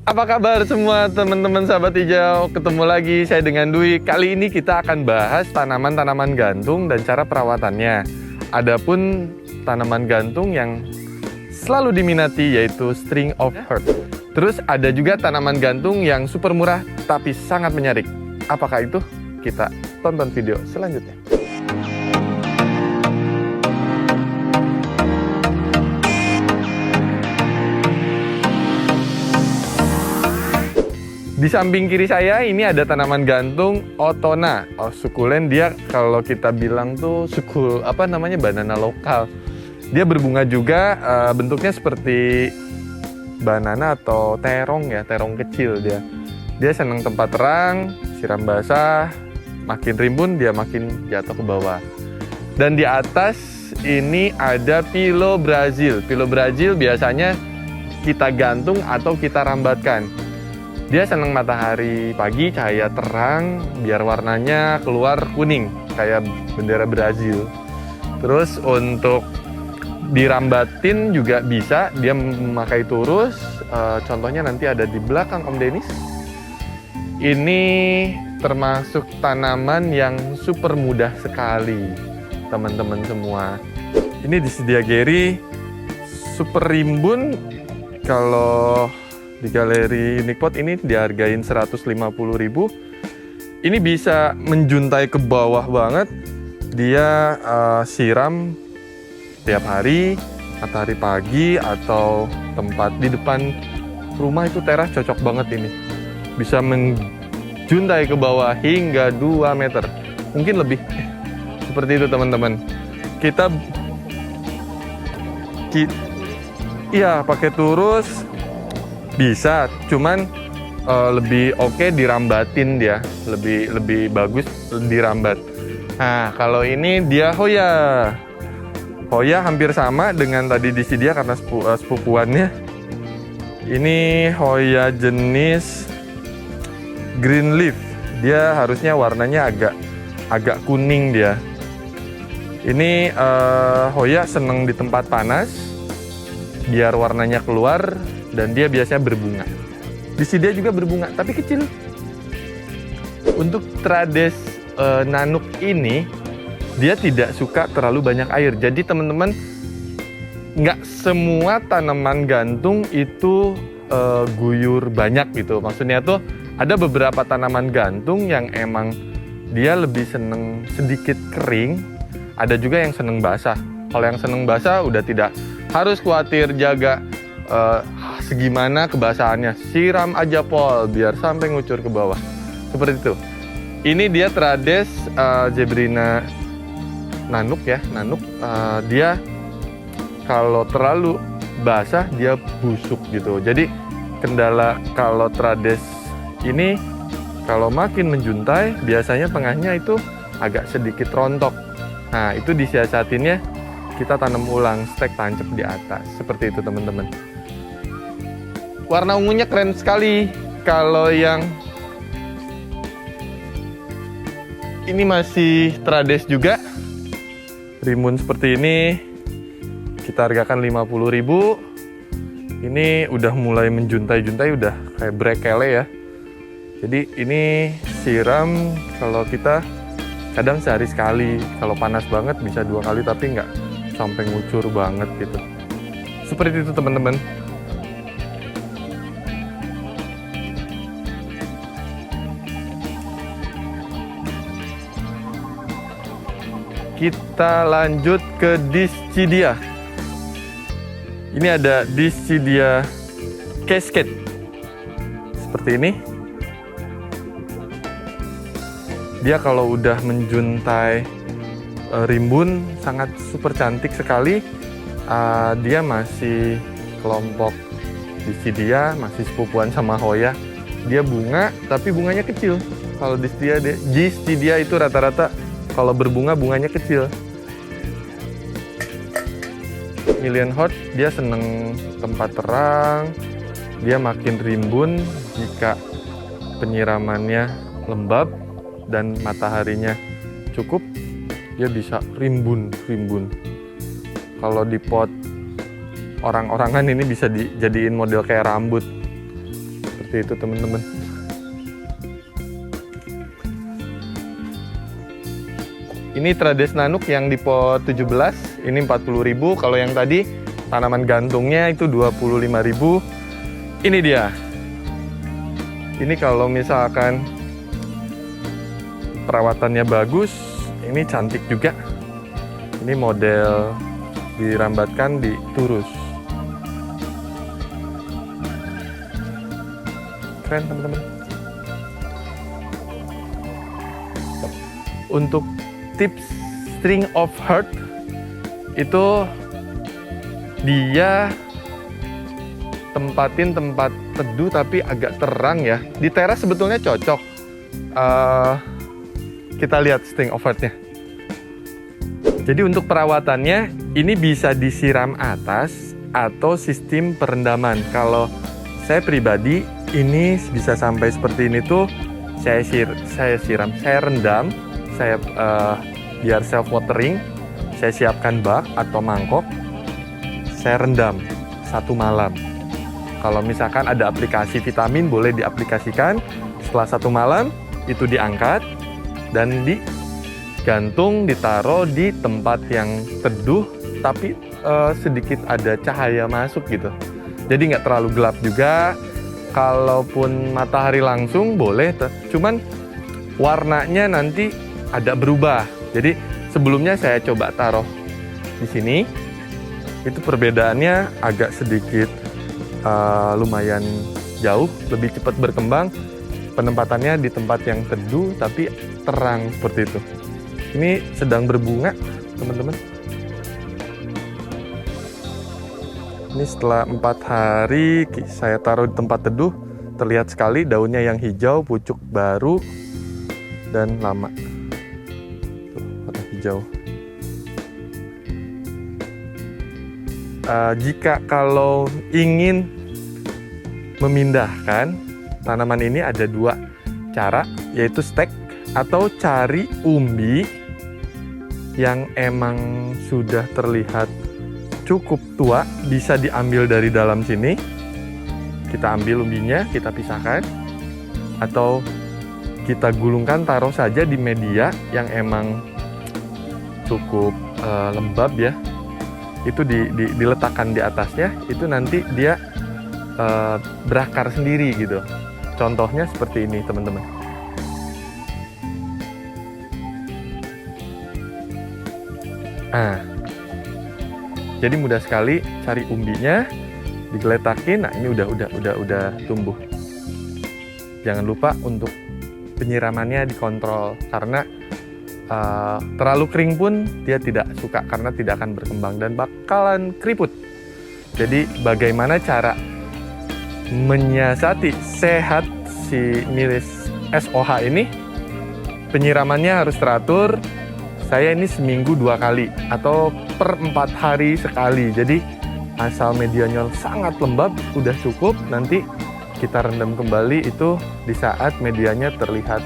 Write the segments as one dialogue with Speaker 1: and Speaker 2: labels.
Speaker 1: Apa kabar semua teman-teman sahabat hijau? Ketemu lagi saya dengan Dwi. Kali ini kita akan bahas tanaman-tanaman gantung dan cara perawatannya. Adapun tanaman gantung yang selalu diminati yaitu string of heart. Terus ada juga tanaman gantung yang super murah tapi sangat menyarik. Apakah itu? Kita tonton video selanjutnya. Di samping kiri saya ini ada tanaman gantung Otona. Sukulen, dia kalau kita bilang tuh banana lokal. Dia berbunga juga, bentuknya seperti banana atau terong ya, terong kecil dia. Dia senang tempat terang, siram basah, makin rimbun dia makin jatuh ke bawah. Dan di atas ini ada Pilo Brazil. Pilo Brazil biasanya kita gantung atau kita rambatkan. Dia senang matahari pagi, cahaya terang, biar warnanya keluar kuning, kayak bendera Brazil. Terus untuk dirambatin juga bisa, dia memakai turus. Contohnya nanti ada di belakang Om Denis. Ini termasuk tanaman yang super mudah sekali, teman-teman semua. Ini Dischidia Geri, super rimbun. Kalau di galeri Unikpot ini dihargain 150.000. Ini bisa menjuntai ke bawah banget. Dia siram tiap hari, matahari pagi atau tempat di depan rumah itu teras cocok banget ini. Bisa menjuntai ke bawah hingga 2 meter. Mungkin lebih. Seperti itu teman-teman. Kita pakai turus bisa, cuman lebih oke dirambatin dia, lebih bagus dirambat. Nah, kalau ini dia Hoya. Hoya hampir sama dengan tadi Dischidia karena sepupuannya. Ini Hoya jenis green leaf. Dia harusnya warnanya agak kuning dia. Ini Hoya seneng di tempat panas biar warnanya keluar. Dan dia biasanya berbunga. Dischidia juga berbunga, tapi kecil. Untuk Trades nanuk ini, dia tidak suka terlalu banyak air. Jadi teman-teman, nggak semua tanaman gantung itu guyur banyak gitu. Maksudnya tuh ada beberapa tanaman gantung yang emang dia lebih seneng sedikit kering. Ada juga yang seneng basah. Kalau yang seneng basah udah tidak harus khawatir jaga segimana kebasahannya, siram aja pol biar sampai ngucur ke bawah seperti itu. Ini dia Trades Zebrina nanuk ya, dia kalau terlalu basah dia busuk gitu. Jadi kendala kalau Trades ini kalau makin menjuntai biasanya tengahnya itu agak sedikit rontok. Nah, itu disiasatinnya kita tanam ulang stek tancap di atas seperti itu teman-teman. Warna ungunya keren sekali. Kalau yang ini masih Trades juga, rimbun seperti ini, kita hargakan 50.000. Ini udah mulai menjuntai-juntai, udah kayak brekele ya. Jadi ini siram kalau kita kadang sehari sekali. Kalau panas banget bisa 2 kali, tapi nggak sampai ngucur banget gitu. Seperti itu teman-teman. Kita lanjut ke Dischidia. Ini ada Dischidia Cascade. Seperti ini. Dia kalau udah menjuntai rimbun sangat super cantik sekali. Dia masih kelompok Dischidia, masih sepupuan sama Hoya. Dia bunga, tapi bunganya kecil. Kalau Dischidia itu rata-rata kalau berbunga bunganya kecil. Million Heart dia seneng tempat terang, dia makin rimbun jika penyiramannya lembab dan mataharinya cukup, dia bisa rimbun. Kalau di pot orang-orangan ini bisa dijadiin model kayak rambut. Seperti itu teman-teman. Ini Trades Nanuk yang di pot 17, ini 40.000. Kalau yang tadi tanaman gantungnya itu 25.000. Ini dia. Ini kalau misalkan perawatannya bagus, ini cantik juga. Ini model dirambatkan di turus. Keren teman-teman. Untuk tips string of heart itu dia tempatin tempat teduh tapi agak terang ya. Di teras sebetulnya cocok. Kita lihat string of heart-nya. Jadi untuk perawatannya ini bisa disiram atas atau sistem perendaman. Kalau saya pribadi ini bisa sampai seperti ini tuh saya rendam, biar self watering. Saya siapkan bak atau mangkok, saya rendam 1 malam. Kalau misalkan ada aplikasi vitamin boleh diaplikasikan. Setelah 1 malam itu diangkat dan digantung, ditaruh di tempat yang teduh tapi sedikit ada cahaya masuk gitu. Jadi nggak terlalu gelap juga. Kalaupun matahari langsung boleh, cuman warnanya nanti ada berubah. Jadi sebelumnya saya coba taruh di sini, itu perbedaannya agak sedikit lumayan jauh, lebih cepat berkembang. Penempatannya di tempat yang teduh tapi terang seperti itu. Ini sedang berbunga, teman-teman. Ini setelah 4 hari saya taruh di tempat teduh, terlihat sekali daunnya yang hijau, pucuk baru dan lama. Tuh, warna hijau. Jika kalau ingin memindahkan tanaman ini ada 2 cara, yaitu stek atau cari umbi yang emang sudah terlihat cukup tua, bisa diambil dari dalam sini. Kita ambil umbinya, kita pisahkan, atau kita gulungkan, taruh saja di media yang emang cukup lembab ya. Itu diletakkan di atasnya, itu nanti dia berakar sendiri gitu. Contohnya seperti ini teman-teman. Nah, jadi mudah sekali cari umbinya, digeletakin. Nah, ini udah tumbuh. Jangan lupa untuk penyiramannya dikontrol, karena terlalu kering pun dia tidak suka karena tidak akan berkembang dan bakalan keriput. Jadi bagaimana cara menyiasati sehat si milis SOH ini? Penyiramannya harus teratur. Saya ini seminggu 2 kali atau per 4 hari sekali. Jadi asal medianya sangat lembab udah cukup. Nanti kita rendam kembali itu di saat medianya terlihat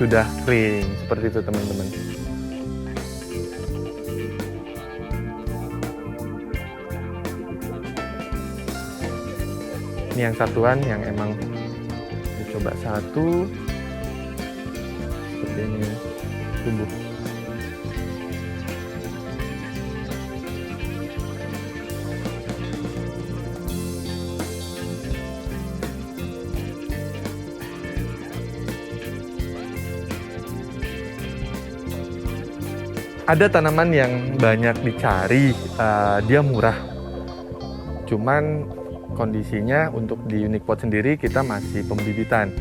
Speaker 1: sudah kering. Seperti itu teman-teman. Ini yang satuan yang emang coba satu seperti ini tumbuh. Ada tanaman yang banyak dicari, dia murah. Cuman kondisinya untuk di unique pot sendiri kita masih pembibitan.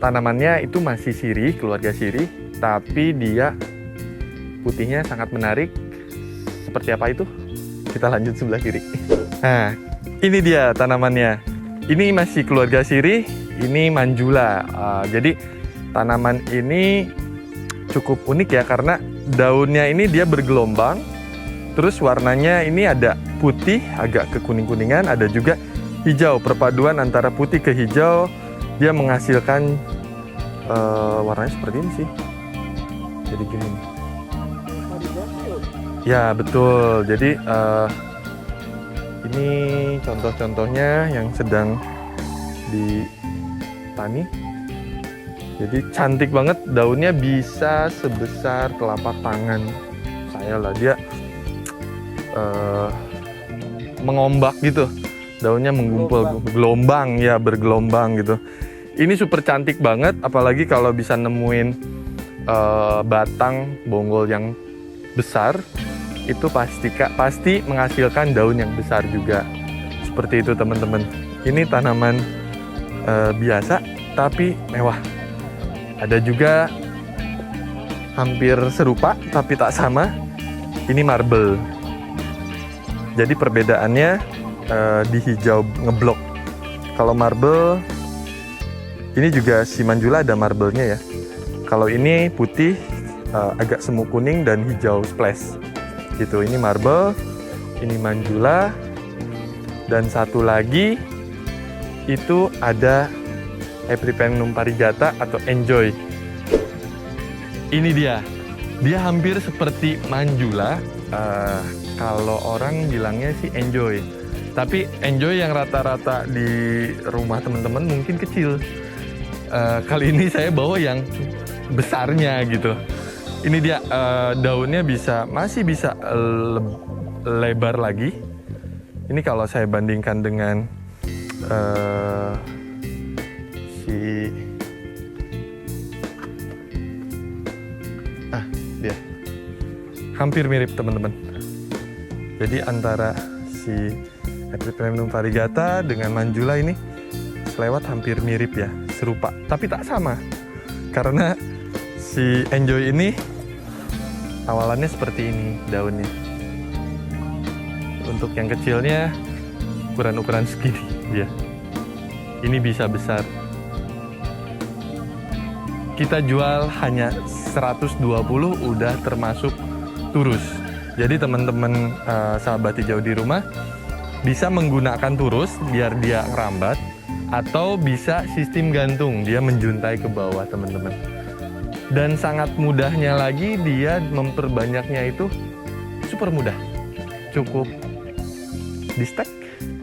Speaker 1: Tanamannya itu masih sirih, keluarga sirih, tapi dia putihnya sangat menarik. Seperti apa itu? Kita lanjut sebelah kiri. Nah, ini dia tanamannya. Ini masih keluarga sirih, ini manjula. Jadi tanaman ini cukup unik ya, karena daunnya ini dia bergelombang, terus warnanya ini ada putih agak ke kuning-kuningan, ada juga hijau. Perpaduan antara putih ke hijau dia menghasilkan warnanya seperti ini sih. Jadi gini. Ya betul. Jadi ini contoh-contohnya yang sedang di tani. Jadi cantik banget, daunnya bisa sebesar telapak tangan saya lah. Dia mengombak gitu, daunnya menggumpal, gelombang ya, bergelombang gitu. Ini super cantik banget, apalagi kalau bisa nemuin batang bonggol yang besar, itu pasti menghasilkan daun yang besar juga. Seperti itu teman-teman. Ini tanaman biasa tapi mewah. Ada juga hampir serupa tapi tak sama. Ini marble. Jadi perbedaannya di hijau ngeblok. Kalau marble, ini juga si Manjula ada marble-nya ya. Kalau ini putih, agak semu kuning dan hijau splash. Gitu. Ini marble, ini Manjula, dan satu lagi itu ada Epipremnum variegata atau Enjoy. Ini dia hampir seperti Manjula. Kalau orang bilangnya sih Enjoy, tapi Enjoy yang rata-rata di rumah teman-teman mungkin kecil. Kali ini saya bawa yang besarnya gitu. Ini dia, daunnya masih bisa lebar lagi. Ini kalau saya bandingkan dengan dia hampir mirip teman-teman. Jadi antara si Epipremnum variegata dengan Manjula ini selewat hampir mirip ya, serupa, tapi tak sama. Karena si Enjoy ini awalannya seperti ini daunnya. Untuk yang kecilnya ukuran segini dia. Ini bisa besar. Kita jual hanya 120, udah termasuk turus. Jadi teman-teman sahabat hijau di rumah bisa menggunakan turus biar dia ngerambat, atau bisa sistem gantung, dia menjuntai ke bawah teman-teman. Dan sangat mudahnya lagi, dia memperbanyaknya itu super mudah. Cukup di stek,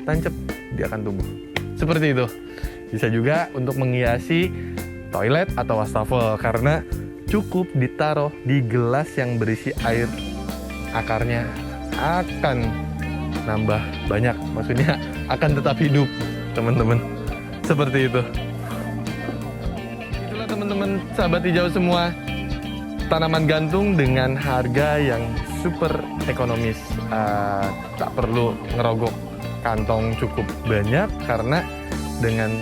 Speaker 1: tancap, dia akan tumbuh. Seperti itu. Bisa juga untuk menghiasi toilet atau wastafel, karena cukup ditaruh di gelas yang berisi air, akarnya akan nambah banyak, maksudnya akan tetap hidup teman-teman. Seperti itu. Itulah teman-teman sahabat hijau semua, tanaman gantung dengan harga yang super ekonomis. Tak perlu ngerogok kantong, cukup banyak, karena dengan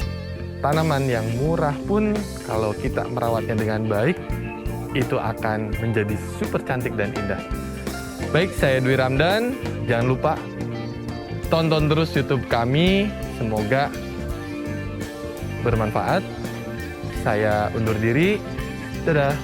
Speaker 1: tanaman yang murah pun kalau kita merawatnya dengan baik, itu akan menjadi super cantik dan indah. Baik, saya Dwi Ramdan. Jangan lupa tonton terus YouTube kami. Semoga bermanfaat. Saya undur diri. Dadah.